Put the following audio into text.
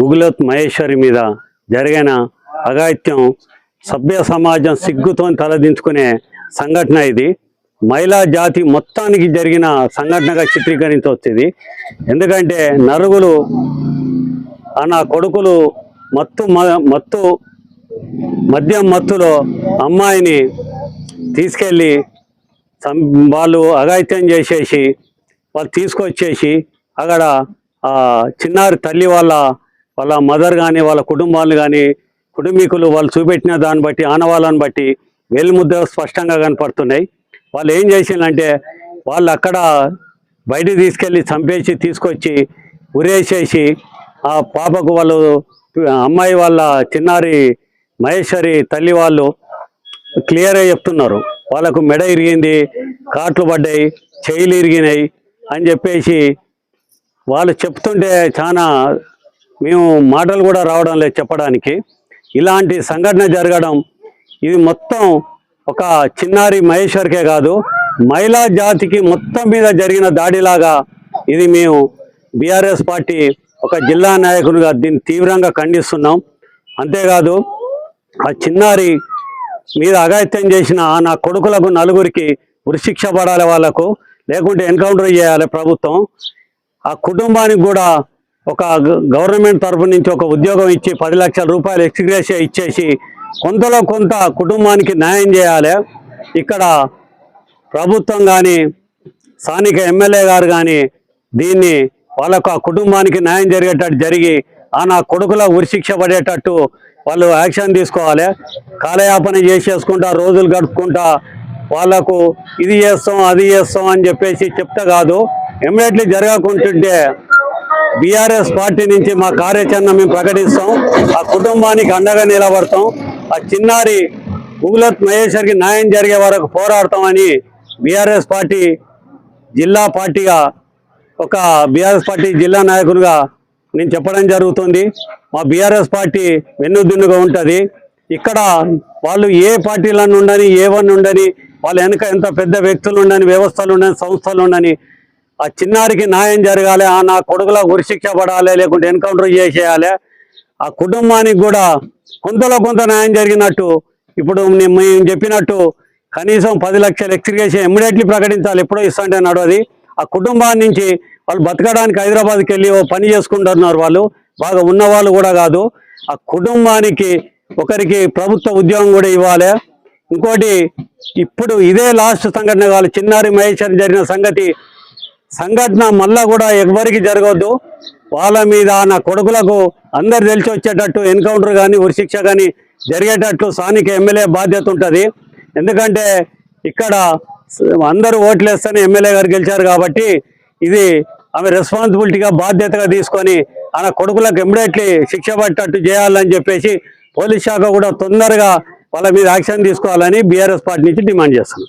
ఉగులత్ మహేశ్వరి మీద జరిగిన అఘాయిత్యం సభ్య సమాజం సిగ్గుతో తలదించుకునే సంఘటన ఇది. మహిళా జాతి మొత్తానికి జరిగిన సంఘటనగా చిత్రీకరించవచ్చు. ఎందుకంటే నలుగురు నా కొడుకులు మద్యం మత్తులో అమ్మాయిని తీసుకెళ్ళి వాళ్ళు అఘాయిత్యం చేసేసి వాళ్ళు తీసుకొచ్చేసి అక్కడ చిన్నారి తల్లి వాళ్ళ మదర్ కానీ వాళ్ళ కుటుంబాలు కానీ కుటుంబీకులు వాళ్ళు చూపెట్టిన దాన్ని బట్టి ఆనవాళ్ళని బట్టి వేలిముద్ర స్పష్టంగా కనపడుతున్నాయి. వాళ్ళు ఏం చేసిందంటే వాళ్ళు అక్కడ బయటికి తీసుకెళ్ళి చంపేసి తీసుకొచ్చి ఉరేసేసి ఆ పాపకు వాళ్ళు అమ్మాయి వాళ్ళ చిన్నారి మహేశ్వరి తల్లి వాళ్ళు క్లియర్గా చెప్తున్నారు. వాళ్ళకు మెడ ఇరిగింది, కాట్లు పడ్డాయి, చెయ్యిలు ఇరిగినాయి అని చెప్పేసి వాళ్ళు చెప్తుంటే చాలా మేము మాటలు కూడా రావడం లేదు చెప్పడానికి. ఇలాంటి సంఘటన జరగడం ఇది మొత్తం ఒక చిన్నారి మహేశ్వర్కే కాదు మహిళా జాతికి మొత్తం మీద జరిగిన దాడిలాగా ఇది మేము బీఆర్ఎస్ పార్టీ ఒక జిల్లా నాయకునిగా దీన్ని తీవ్రంగా ఖండిస్తున్నాం. అంతేకాదు ఆ చిన్నారి మీద అఘాయిత్యం చేసిన నా కొడుకులకు నలుగురికి ఉరిశిక్ష పడాలి, వాళ్ళకు లేకుంటే ఎన్కౌంటర్ చేయాలి ప్రభుత్వం. ఆ కుటుంబానికి కూడా ఒక గవర్నమెంట్ తరఫు నుంచి ఒక ఉద్యోగం ఇచ్చి 10 లక్షల రూపాయలు ఎక్స్గ్రేషియా ఇచ్చేసి కొంతలో కొంత కుటుంబానికి న్యాయం చేయాలి. ఇక్కడ ప్రభుత్వం కానీ స్థానిక ఎమ్మెల్యే గారు కానీ దీన్ని వాళ్ళకు ఆ కుటుంబానికి న్యాయం జరిగేటట్టు జరిగి నా కొడుకుల ఉరిశిక్ష పడేటట్టు వాళ్ళు యాక్షన్ తీసుకోవాలి. కాలయాపన చేసేసుకుంటా రోజులు గడుపుకుంటా వాళ్ళకు ఇది చేస్తాం అది చేస్తాం అని చెప్పేసి చెప్తే కాదు, ఇమ్మీడియట్లీ జరగకుంటుంటే బీఆర్ఎస్ పార్టీ నుంచి మా కార్యాచరణ మేము ప్రకటిస్తాం. ఆ కుటుంబానికి అండగా నిలబడతాం. ఆ చిన్నారి ఉగులత్ మహేశ్వర్కి న్యాయం జరిగే వరకు పోరాడతామని బీఆర్ఎస్ పార్టీ జిల్లా పార్టీగా ఒక బీఆర్ఎస్ పార్టీ జిల్లా నాయకునిగా నేను చెప్పడం జరుగుతుంది. మా బీఆర్ఎస్ పార్టీ వెన్నుదిన్నుగా ఉంటుంది. ఇక్కడ వాళ్ళు ఏ పార్టీలను ఉండని ఏవన్నీ ఉండని వాళ్ళ వెనుక ఎంత పెద్ద వ్యక్తులు ఉండని వ్యవస్థలు ఉండని సంస్థలు ఉండని ఆ చిన్నారికి న్యాయం జరగాలి, నా కొడుకుల ఉరిశిక్ష పడాలి, లేకుంటే ఎన్కౌంటర్ చేసేయాలి. ఆ కుటుంబానికి కూడా కొంతలో కొంత న్యాయం జరిగినట్టు ఇప్పుడు మేము చెప్పినట్టు కనీసం 10 లక్షల ఎక్స్గ్రేషియా ఇమ్మీడియట్లీ ప్రకటించాలి. ఎప్పుడో ఇస్తుంటే నడవది. ఆ కుటుంబాన్ని నుంచి వాళ్ళు బతకడానికి హైదరాబాద్కి వెళ్ళి పని చేసుకుంటున్నారు. వాళ్ళు బాగా ఉన్నవాళ్ళు కూడా కాదు. ఆ కుటుంబానికి ఒకరికి ప్రభుత్వ ఉద్యోగం కూడా ఇవ్వాలి. ఇంకోటి ఇప్పుడు ఇదే లాస్ట్ సంఘటన కావాలి, చిన్నారి మహేశ్వరి జరిగిన సంఘటన మళ్ళా కూడా ఎవరికి జరగవద్దు. వాళ్ళ మీద నా కొడుకులకు అందరు తెలిసి వచ్చేటట్టు ఎన్కౌంటర్ కానీ ఉరిశిక్ష కానీ జరిగేటట్టు స్థానిక ఎమ్మెల్యే బాధ్యత ఉంటుంది. ఎందుకంటే ఇక్కడ అందరూ ఓట్లు వేస్తేనే ఎమ్మెల్యే గారు గెలిచారు కాబట్టి ఇది ఆమె రెస్పాన్సిబిలిటీగా బాధ్యతగా తీసుకొని నా కొడుకులకు ఇమ్మీడియట్లీ శిక్ష పట్టేటట్టు చేయాలని చెప్పేసి పోలీస్ శాఖ కూడా తొందరగా వాళ్ళ మీద యాక్షన్ తీసుకోవాలని బీఆర్ఎస్ పార్టీ నుంచి డిమాండ్ చేస్తున్నాం.